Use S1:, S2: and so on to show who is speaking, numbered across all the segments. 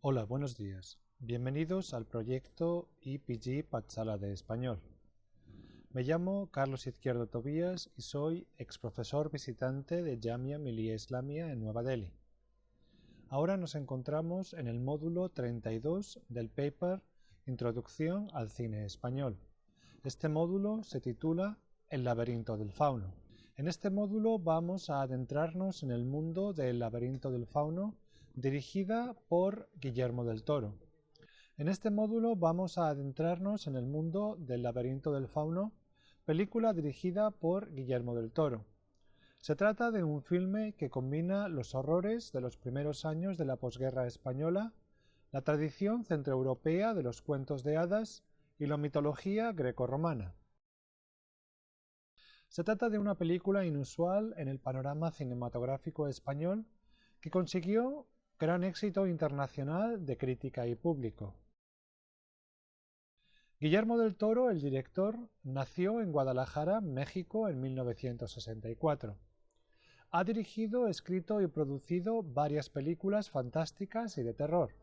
S1: Hola, buenos días. Bienvenidos al proyecto EPG Patsala de Español. Me llamo Carlos Izquierdo Tobías y soy exprofesor visitante de Jamia Millia Islamia en Nueva Delhi. Ahora nos encontramos en el módulo 32 del paper Introducción al cine español. Este módulo se titula El laberinto del fauno. En este módulo vamos a adentrarnos en el mundo del laberinto del fauno, dirigida por Guillermo del Toro. En este módulo vamos a adentrarnos en el mundo del laberinto del fauno, película dirigida por Guillermo del Toro. Se trata de un filme que combina los horrores de los primeros años de la posguerra española, la tradición centroeuropea de los cuentos de hadas y la mitología grecorromana. Se trata de una película inusual en el panorama cinematográfico español que consiguió gran éxito internacional de crítica y público. Guillermo del Toro, el director, nació en Guadalajara, México, en 1964. Ha dirigido, escrito y producido varias películas fantásticas y de terror.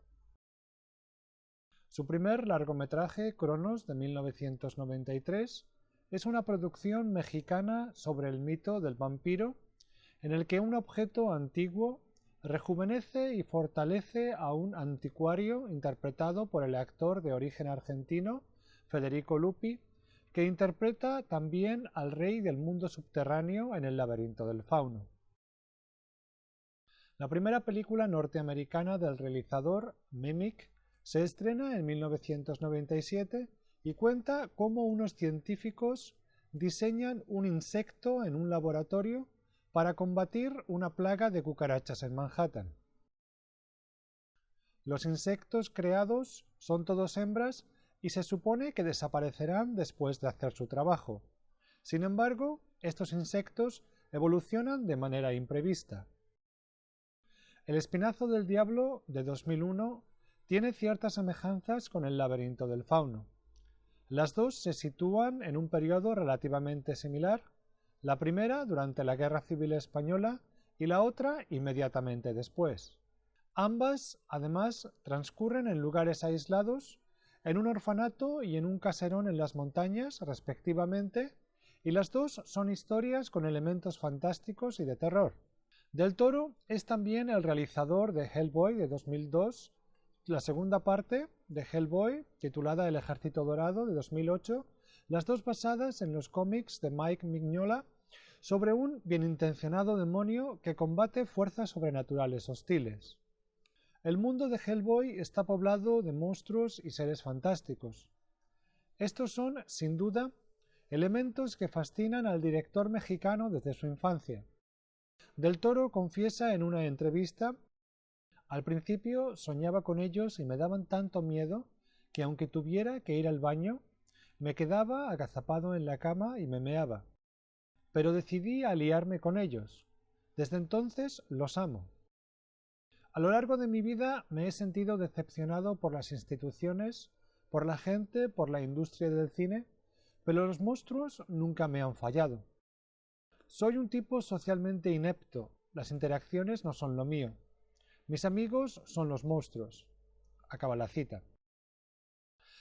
S1: Su primer largometraje, Cronos, de 1993, es una producción mexicana sobre el mito del vampiro, en el que un objeto antiguo rejuvenece y fortalece a un anticuario interpretado por el actor de origen argentino Federico Lupi, que interpreta también al rey del mundo subterráneo en el laberinto del fauno. La primera película norteamericana del realizador, Mimic, se estrena en 1997 y cuenta cómo unos científicos diseñan un insecto en un laboratorio para combatir una plaga de cucarachas en Manhattan. Los insectos creados son todos hembras y se supone que desaparecerán después de hacer su trabajo. Sin embargo, estos insectos evolucionan de manera imprevista. El Espinazo del Diablo, de 2001, tiene ciertas semejanzas con el laberinto del fauno. Las dos se sitúan en un periodo relativamente similar, la primera durante la Guerra Civil Española y la otra inmediatamente después. Ambas, además, transcurren en lugares aislados, en un orfanato y en un caserón en las montañas, respectivamente, y las dos son historias con elementos fantásticos y de terror. Del Toro es también el realizador de Hellboy de 2002, la segunda parte de Hellboy, titulada El Ejército Dorado de 2008, las dos basadas en los cómics de Mike Mignola sobre un bienintencionado demonio que combate fuerzas sobrenaturales hostiles. El mundo de Hellboy está poblado de monstruos y seres fantásticos. Estos son, sin duda, elementos que fascinan al director mexicano desde su infancia. Del Toro confiesa en una entrevista: al principio soñaba con ellos y me daban tanto miedo que aunque tuviera que ir al baño, me quedaba agazapado en la cama y me meaba. Pero decidí aliarme con ellos. Desde entonces los amo. A lo largo de mi vida me he sentido decepcionado por las instituciones, por la gente, por la industria del cine, pero los monstruos nunca me han fallado. Soy un tipo socialmente inepto, las interacciones no son lo mío. Mis amigos son los monstruos. Acaba la cita.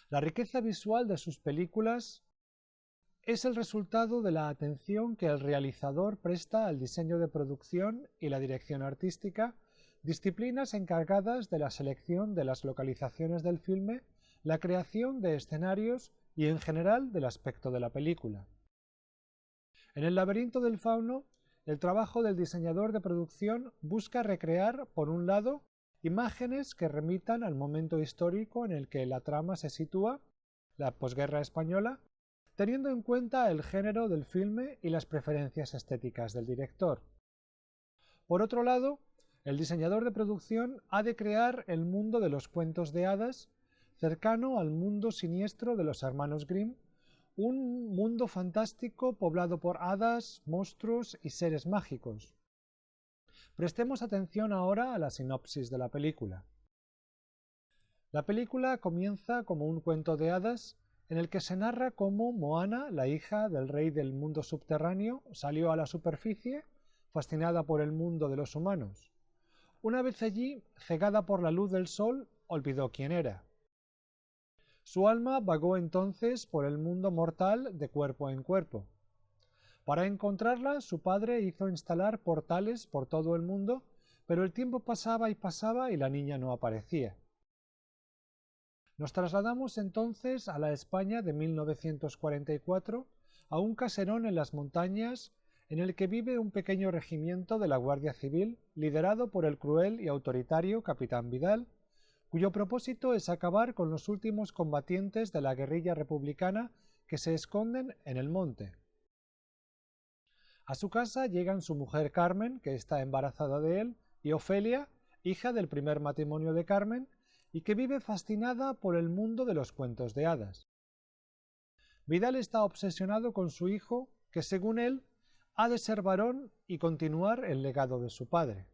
S1: La riqueza visual de sus películas es el resultado de la atención que el realizador presta al diseño de producción y la dirección artística, disciplinas encargadas de la selección de las localizaciones del filme, la creación de escenarios y en general del aspecto de la película. En El laberinto del fauno, el trabajo del diseñador de producción busca recrear, por un lado, imágenes que remitan al momento histórico en el que la trama se sitúa, la posguerra española, teniendo en cuenta el género del filme y las preferencias estéticas del director. Por otro lado, el diseñador de producción ha de crear el mundo de los cuentos de hadas, cercano al mundo siniestro de los hermanos Grimm, un mundo fantástico poblado por hadas, monstruos y seres mágicos. Prestemos atención ahora a la sinopsis de la película. La película comienza como un cuento de hadas en el que se narra cómo Moana, la hija del rey del mundo subterráneo, salió a la superficie, fascinada por el mundo de los humanos. Una vez allí, cegada por la luz del sol, olvidó quién era. Su alma vagó entonces por el mundo mortal de cuerpo en cuerpo. Para encontrarla, su padre hizo instalar portales por todo el mundo, pero el tiempo pasaba y la niña no aparecía. Nos trasladamos entonces a la España de 1944, a un caserón en las montañas en el que vive un pequeño regimiento de la Guardia Civil liderado por el cruel y autoritario capitán Vidal, cuyo propósito es acabar con los últimos combatientes de la guerrilla republicana que se esconden en el monte. A su casa llegan su mujer Carmen, que está embarazada de él, y Ofelia, hija del primer matrimonio de Carmen, y que vive fascinada por el mundo de los cuentos de hadas. Vidal está obsesionado con su hijo, que según él ha de ser varón y continuar el legado de su padre.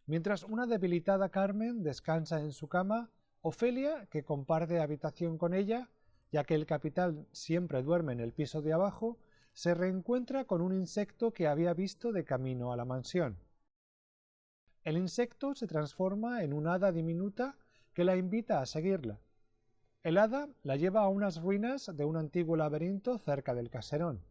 S1: Mientras una debilitada Carmen descansa en su cama, Ofelia, que comparte habitación con ella, ya que el capitán siempre duerme en el piso de abajo, se reencuentra con un insecto que había visto de camino a la mansión. El insecto se transforma en una hada diminuta que la invita a seguirla. El hada la lleva a unas ruinas de un antiguo laberinto cerca del caserón.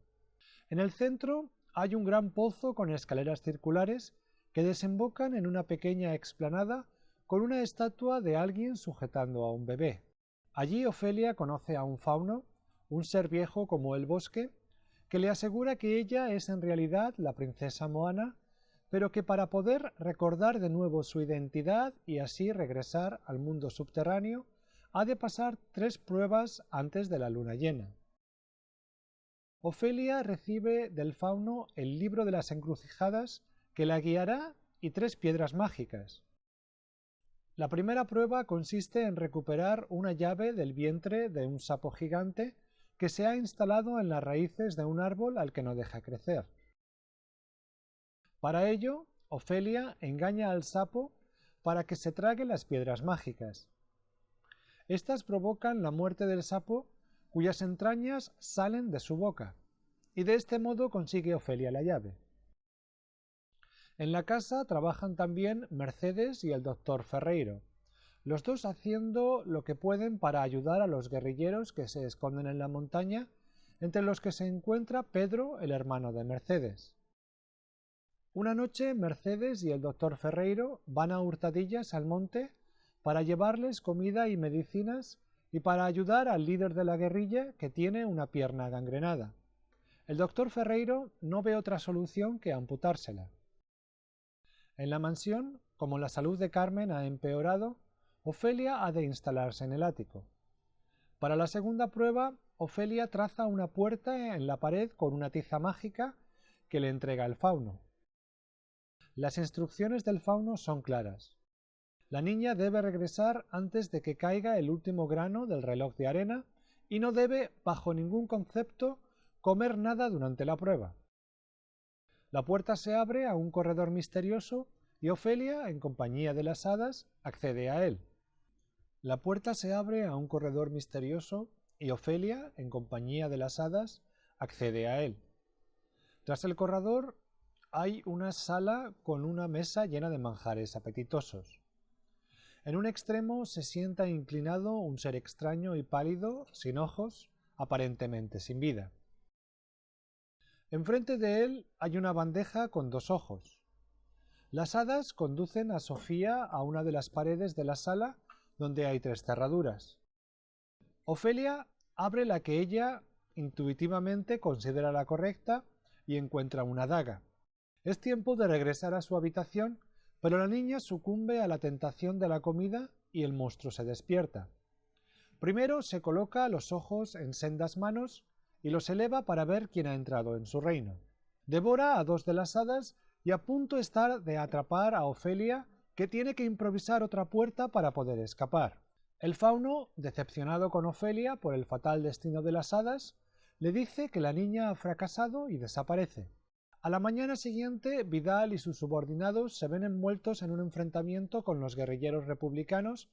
S1: En el centro hay un gran pozo con escaleras circulares que desembocan en una pequeña explanada con una estatua de alguien sujetando a un bebé. Allí Ofelia conoce a un fauno, un ser viejo como el bosque, que le asegura que ella es en realidad la princesa Moana, pero que para poder recordar de nuevo su identidad y así regresar al mundo subterráneo, ha de pasar 3 pruebas antes de la luna llena. Ofelia recibe del fauno el libro de las encrucijadas que la guiará y 3 piedras mágicas. La primera prueba consiste en recuperar una llave del vientre de un sapo gigante que se ha instalado en las raíces de un árbol al que no deja crecer. Para ello, Ofelia engaña al sapo para que se trague las piedras mágicas. Estas provocan la muerte del sapo, cuyas entrañas salen de su boca, y de este modo consigue Ofelia la llave. En la casa trabajan también Mercedes y el doctor Ferreiro, los dos haciendo lo que pueden para ayudar a los guerrilleros que se esconden en la montaña, entre los que se encuentra Pedro, el hermano de Mercedes. Una noche Mercedes y el doctor Ferreiro van a hurtadillas al monte para llevarles comida y medicinas y para ayudar al líder de la guerrilla que tiene una pierna gangrenada. El doctor Ferreiro no ve otra solución que amputársela. En la mansión, como la salud de Carmen ha empeorado, Ofelia ha de instalarse en el ático. Para la segunda prueba, Ofelia traza una puerta en la pared con una tiza mágica que le entrega el fauno. Las instrucciones del fauno son claras. La niña debe regresar antes de que caiga el último grano del reloj de arena y no debe, bajo ningún concepto, comer nada durante la prueba. La puerta se abre a un corredor misterioso y Ofelia, en compañía de las hadas, accede a él. La puerta se abre a un corredor misterioso y Ofelia, en compañía de las hadas, accede a él. Tras el corredor hay una sala con una mesa llena de manjares apetitosos. En un extremo se sienta inclinado un ser extraño y pálido, sin ojos, aparentemente sin vida. Enfrente de él hay una bandeja con 2 ojos. Las hadas conducen a Sofía a una de las paredes de la sala donde hay 3 cerraduras. Ofelia abre la que ella intuitivamente considera la correcta y encuentra una daga. Es tiempo de regresar a su habitación, pero la niña sucumbe a la tentación de la comida y el monstruo se despierta. Primero se coloca los ojos en sendas manos y los eleva para ver quién ha entrado en su reino. Devora a 2 de las hadas y a punto está de atrapar a Ofelia, que tiene que improvisar otra puerta para poder escapar. El fauno, decepcionado con Ofelia por el fatal destino de las hadas, le dice que la niña ha fracasado y desaparece. A la mañana siguiente, Vidal y sus subordinados se ven envueltos en un enfrentamiento con los guerrilleros republicanos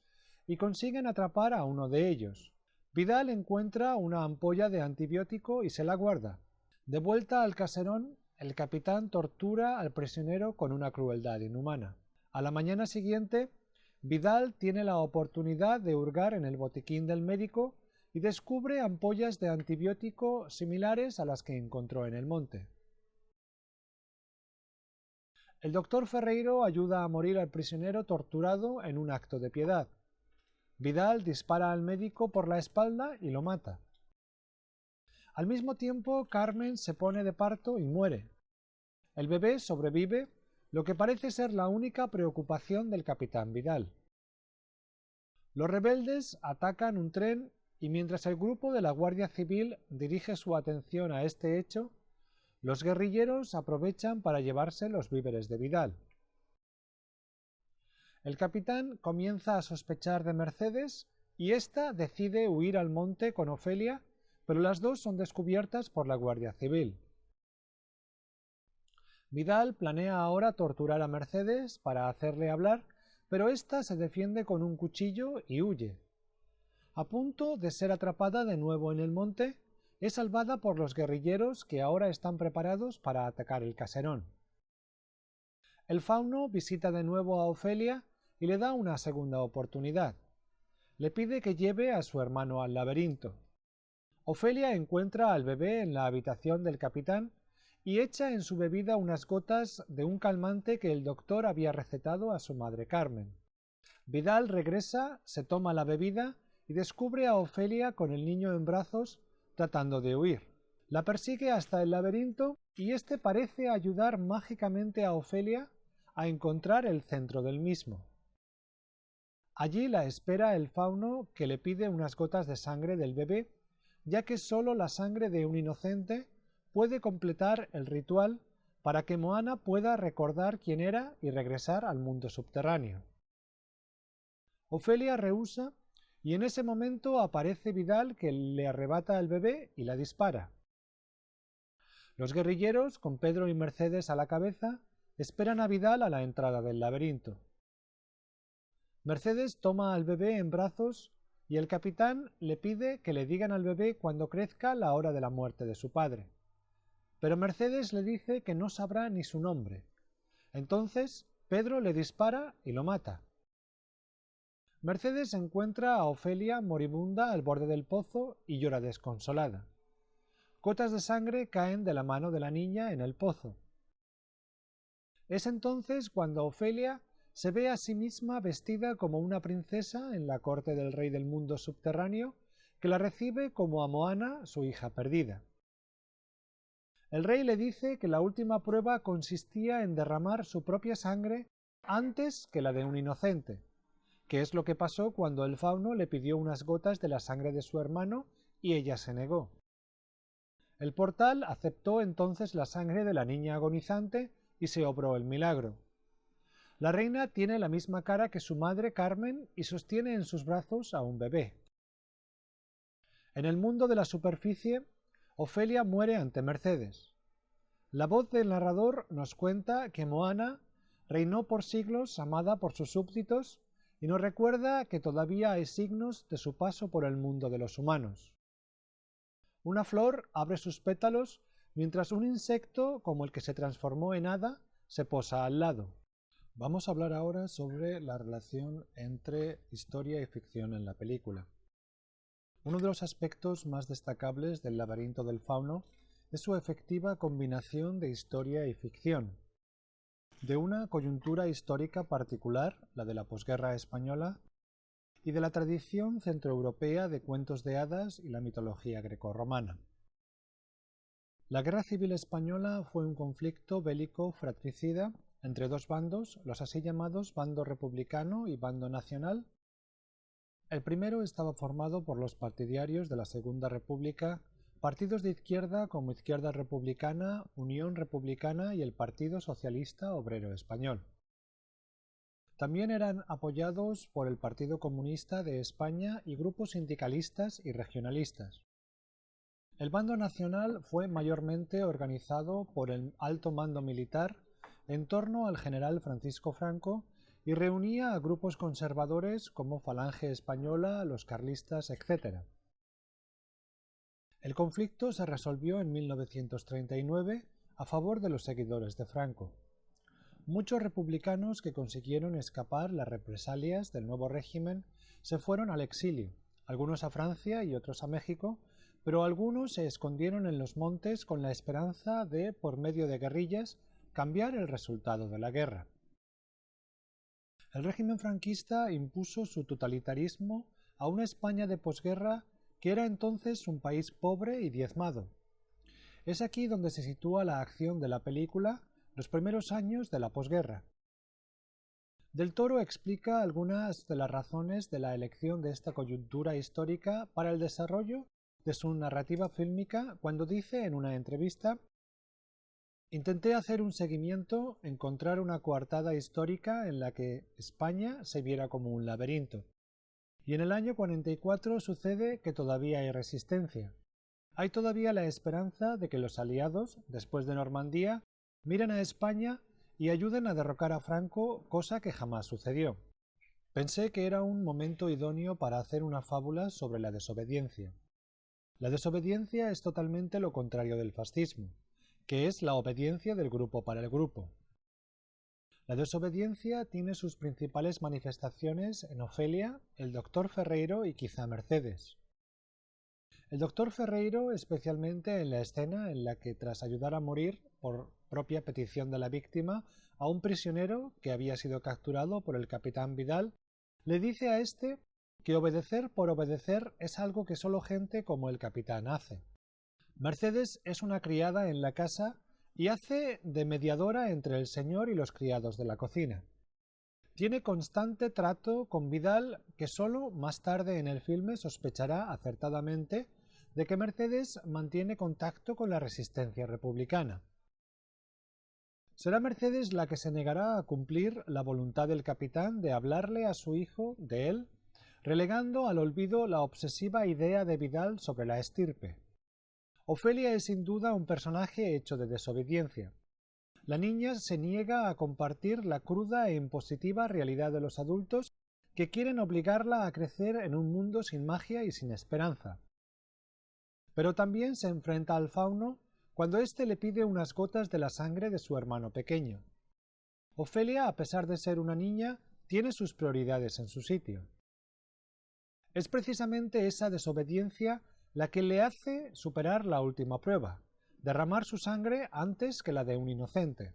S1: y consiguen atrapar a uno de ellos. Vidal encuentra una ampolla de antibiótico y se la guarda. De vuelta al caserón, el capitán tortura al prisionero con una crueldad inhumana. A la mañana siguiente, Vidal tiene la oportunidad de hurgar en el botiquín del médico y descubre ampollas de antibiótico similares a las que encontró en el monte. El doctor Ferreiro ayuda a morir al prisionero torturado en un acto de piedad. Vidal dispara al médico por la espalda y lo mata. Al mismo tiempo, Carmen se pone de parto y muere. El bebé sobrevive, lo que parece ser la única preocupación del capitán Vidal. Los rebeldes atacan un tren y mientras el grupo de la Guardia Civil dirige su atención a este hecho, los guerrilleros aprovechan para llevarse los víveres de Vidal. El capitán comienza a sospechar de Mercedes y ésta decide huir al monte con Ofelia, pero las dos son descubiertas por la Guardia Civil. Vidal planea ahora torturar a Mercedes para hacerle hablar, pero ésta se defiende con un cuchillo y huye. A punto de ser atrapada de nuevo en el monte, es salvada por los guerrilleros que ahora están preparados para atacar el caserón. El fauno visita de nuevo a Ofelia y le da una segunda oportunidad. Le pide que lleve a su hermano al laberinto. Ofelia encuentra al bebé en la habitación del capitán y echa en su bebida unas gotas de un calmante que el doctor había recetado a su madre Carmen. Vidal regresa, se toma la bebida y descubre a Ofelia con el niño en brazos tratando de huir. La persigue hasta el laberinto y este parece ayudar mágicamente a Ofelia a encontrar el centro del mismo. Allí la espera el fauno que le pide unas gotas de sangre del bebé, ya que solo la sangre de un inocente puede completar el ritual para que Moana pueda recordar quién era y regresar al mundo subterráneo. Ofelia rehúsa y en ese momento aparece Vidal que le arrebata el bebé y la dispara. Los guerrilleros, con Pedro y Mercedes a la cabeza, esperan a Vidal a la entrada del laberinto. Mercedes toma al bebé en brazos y el capitán le pide que le digan al bebé cuando crezca la hora de la muerte de su padre. Pero Mercedes le dice que no sabrá ni su nombre. Entonces Pedro le dispara y lo mata. Mercedes encuentra a Ofelia moribunda al borde del pozo y llora desconsolada. Gotas de sangre caen de la mano de la niña en el pozo. Es entonces cuando Ofelia se ve a sí misma vestida como una princesa en la corte del rey del mundo subterráneo, que la recibe como a Moana, su hija perdida. El rey le dice que la última prueba consistía en derramar su propia sangre antes que la de un inocente, que es lo que pasó cuando el fauno le pidió unas gotas de la sangre de su hermano y ella se negó. El portal aceptó entonces la sangre de la niña agonizante y se obró el milagro. La reina tiene la misma cara que su madre Carmen y sostiene en sus brazos a un bebé. En el mundo de la superficie, Ofelia muere ante Mercedes. La voz del narrador nos cuenta que Moana reinó por siglos amada por sus súbditos y nos recuerda que todavía hay signos de su paso por el mundo de los humanos. Una flor abre sus pétalos mientras un insecto, como el que se transformó en hada, se posa al lado. Vamos a hablar ahora sobre la relación entre historia y ficción en la película. Uno de los aspectos más destacables del Laberinto del Fauno es su efectiva combinación de historia y ficción. De una coyuntura histórica particular, la de la posguerra española, y de la tradición centroeuropea de cuentos de hadas y la mitología grecorromana. La Guerra Civil Española fue un conflicto bélico fratricida entre dos bandos, los así llamados bando republicano y bando nacional. El primero estaba formado por los partidarios de la Segunda República, partidos de izquierda como Izquierda Republicana, Unión Republicana y el Partido Socialista Obrero Español. También eran apoyados por el Partido Comunista de España y grupos sindicalistas y regionalistas. El bando nacional fue mayormente organizado por el alto mando militar en torno al general Francisco Franco y reunía a grupos conservadores como Falange Española, los carlistas, etc. El conflicto se resolvió en 1939 a favor de los seguidores de Franco. muchos republicanos que consiguieron escapar las represalias del nuevo régimen se fueron al exilio, algunos a Francia y otros a México, pero algunos se escondieron en los montes con la esperanza de, por medio de guerrillas, cambiar el resultado de la guerra. El régimen franquista impuso su totalitarismo a una España de posguerra que era entonces un país pobre y diezmado. Es aquí donde se sitúa la acción de la película, los primeros años de la posguerra. Del Toro explica algunas de las razones de la elección de esta coyuntura histórica para el desarrollo de su narrativa fílmica cuando dice en una entrevista: «Intenté hacer un seguimiento, encontrar una coartada histórica en la que España se viera como un laberinto. Y en el año 44 sucede que todavía hay resistencia. Hay todavía la esperanza de que los aliados, después de Normandía, miren a España y ayuden a derrocar a Franco, cosa que jamás sucedió. Pensé que era un momento idóneo para hacer una fábula sobre la desobediencia. La desobediencia es totalmente lo contrario del fascismo, que es la obediencia del grupo para el grupo. La desobediencia tiene sus principales manifestaciones en Ofelia, el doctor Ferreiro y quizá Mercedes. El doctor Ferreiro, especialmente en la escena en la que, tras ayudar a morir por propia petición de la víctima a un prisionero que había sido capturado por el capitán Vidal, le dice a este que obedecer por obedecer es algo que solo gente como el capitán hace. Mercedes es una criada en la casa y hace de mediadora entre el señor y los criados de la cocina. Tiene constante trato con Vidal, que solo más tarde en el filme sospechará acertadamente de que Mercedes mantiene contacto con la resistencia republicana. Será Mercedes la que se negará a cumplir la voluntad del capitán de hablarle a su hijo de él, relegando al olvido la obsesiva idea de Vidal sobre la estirpe. Ofelia es sin duda un personaje hecho de desobediencia. La niña se niega a compartir la cruda e impositiva realidad de los adultos que quieren obligarla a crecer en un mundo sin magia y sin esperanza. Pero también se enfrenta al fauno cuando éste le pide unas gotas de la sangre de su hermano pequeño. Ofelia, a pesar de ser una niña, tiene sus prioridades en su sitio. Es precisamente esa desobediencia la que le hace superar la última prueba, derramar su sangre antes que la de un inocente.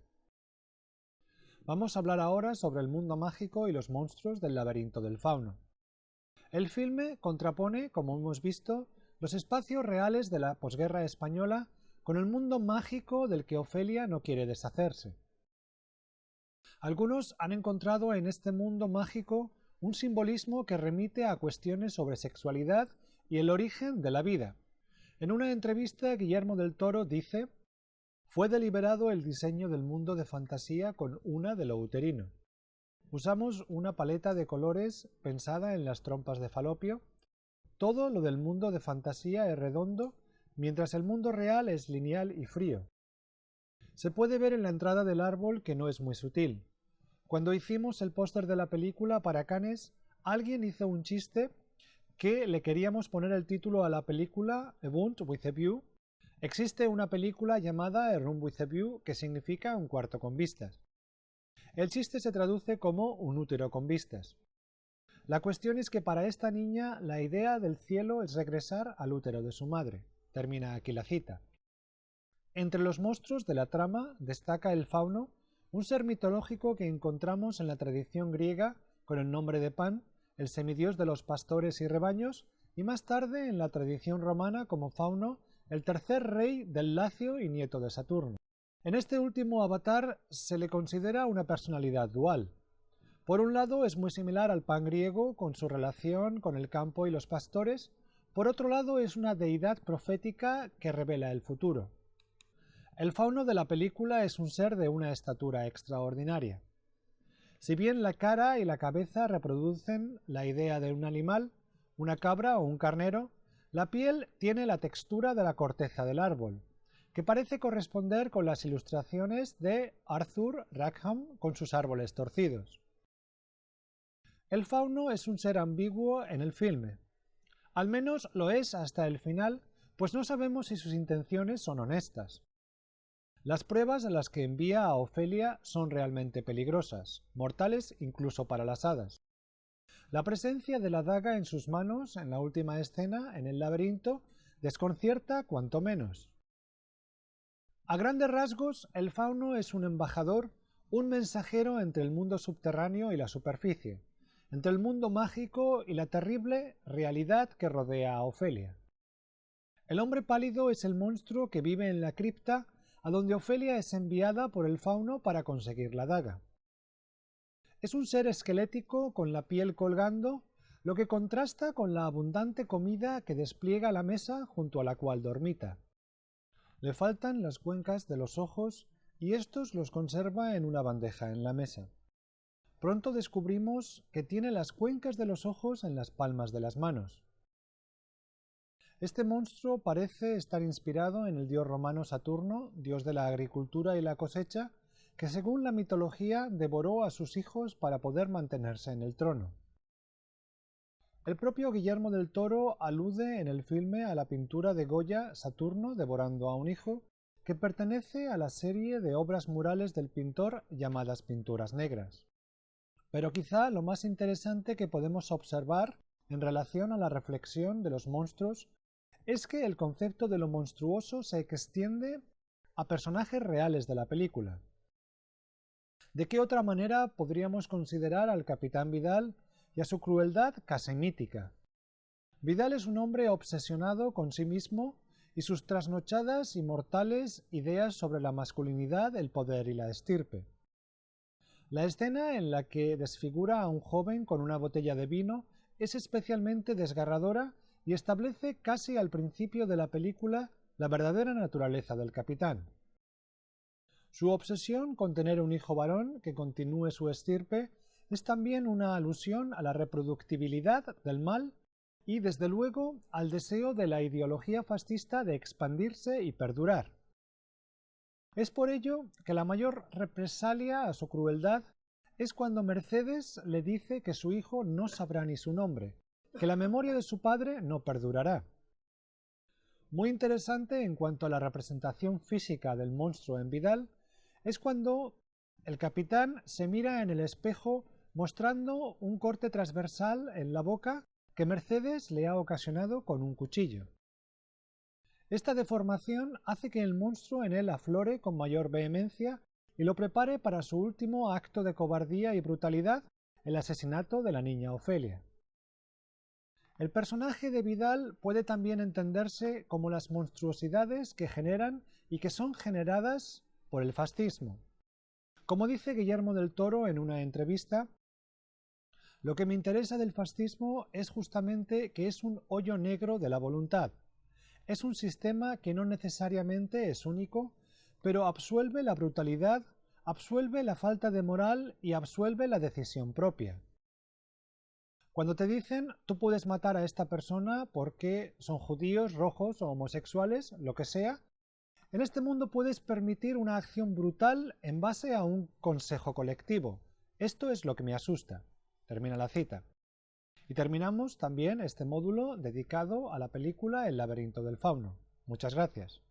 S1: Vamos a hablar ahora sobre el mundo mágico y los monstruos del laberinto del fauno. El filme contrapone, como hemos visto, los espacios reales de la posguerra española con el mundo mágico del que Ofelia no quiere deshacerse. Algunos han encontrado en este mundo mágico un simbolismo que remite a cuestiones sobre sexualidad y el origen de la vida. En una entrevista, Guillermo del Toro dice: «Fue deliberado el diseño del mundo de fantasía con una de lo uterino. Usamos una paleta de colores pensada en las trompas de Falopio. Todo lo del mundo de fantasía es redondo, mientras el mundo real es lineal y frío. Se puede ver en la entrada del árbol que no es muy sutil. Cuando hicimos el póster de la película para Cannes, alguien hizo un chiste que le queríamos poner el título a la película A Wound with a View. Existe una película llamada A Room with a View que significa un cuarto con vistas. El chiste se traduce como un útero con vistas. La cuestión es que para esta niña la idea del cielo es regresar al útero de su madre. Termina aquí la cita. Entre los monstruos de la trama destaca el fauno, un ser mitológico que encontramos en la tradición griega con el nombre de Pan, el semidios de los pastores y rebaños, y más tarde en la tradición romana como Fauno, el tercer rey del Lacio y nieto de Saturno. En este último avatar se le considera una personalidad dual. Por un lado es muy similar al Pan griego con su relación con el campo y los pastores, por otro lado es una deidad profética que revela el futuro. El fauno de la película es un ser de una estatura extraordinaria. Si bien la cara y la cabeza reproducen la idea de un animal, una cabra o un carnero, la piel tiene la textura de la corteza del árbol, que parece corresponder con las ilustraciones de Arthur Rackham con sus árboles torcidos. El fauno es un ser ambiguo en el filme. Al menos lo es hasta el final, pues no sabemos si sus intenciones son honestas. Las pruebas a las que envía a Ofelia son realmente peligrosas, mortales incluso para las hadas. La presencia de la daga en sus manos en la última escena, en el laberinto, desconcierta cuanto menos. A grandes rasgos, el fauno es un embajador, un mensajero entre el mundo subterráneo y la superficie, entre el mundo mágico y la terrible realidad que rodea a Ofelia. El hombre pálido es el monstruo que vive en la cripta a donde Ofelia es enviada por el fauno para conseguir la daga. Es un ser esquelético con la piel colgando, lo que contrasta con la abundante comida que despliega la mesa junto a la cual dormita. Le faltan las cuencas de los ojos y estos los conserva en una bandeja en la mesa. Pronto descubrimos que tiene las cuencas de los ojos en las palmas de las manos. Este monstruo parece estar inspirado en el dios romano Saturno, dios de la agricultura y la cosecha, que según la mitología devoró a sus hijos para poder mantenerse en el trono. El propio Guillermo del Toro alude en el filme a la pintura de Goya Saturno devorando a un hijo, que pertenece a la serie de obras murales del pintor llamadas pinturas negras. Pero quizá lo más interesante que podemos observar en relación a la reflexión de los monstruos es que el concepto de lo monstruoso se extiende a personajes reales de la película. ¿De qué otra manera podríamos considerar al Capitán Vidal y a su crueldad casi mítica? Vidal es un hombre obsesionado con sí mismo y sus trasnochadas y mortales ideas sobre la masculinidad, el poder y la estirpe. La escena en la que desfigura a un joven con una botella de vino es especialmente desgarradora y establece casi al principio de la película la verdadera naturaleza del capitán. Su obsesión con tener un hijo varón que continúe su estirpe es también una alusión a la reproductibilidad del mal y, desde luego, al deseo de la ideología fascista de expandirse y perdurar. Es por ello que la mayor represalia a su crueldad es cuando Mercedes le dice que su hijo no sabrá ni su nombre, que la memoria de su padre no perdurará. Muy interesante en cuanto a la representación física del monstruo en Vidal es cuando el capitán se mira en el espejo mostrando un corte transversal en la boca que Mercedes le ha ocasionado con un cuchillo. Esta deformación hace que el monstruo en él aflore con mayor vehemencia y lo prepare para su último acto de cobardía y brutalidad, el asesinato de la niña Ofelia. El personaje de Vidal puede también entenderse como las monstruosidades que generan y que son generadas por el fascismo. Como dice Guillermo del Toro en una entrevista, lo que me interesa del fascismo es justamente que es un hoyo negro de la voluntad. Es un sistema que no necesariamente es único, pero absuelve la brutalidad, absuelve la falta de moral y absuelve la decisión propia. Cuando te dicen tú puedes matar a esta persona porque son judíos, rojos o homosexuales, lo que sea, en este mundo puedes permitir una acción brutal en base a un consejo colectivo. Esto es lo que me asusta. Termina la cita. Y terminamos también este módulo dedicado a la película El laberinto del fauno. Muchas gracias.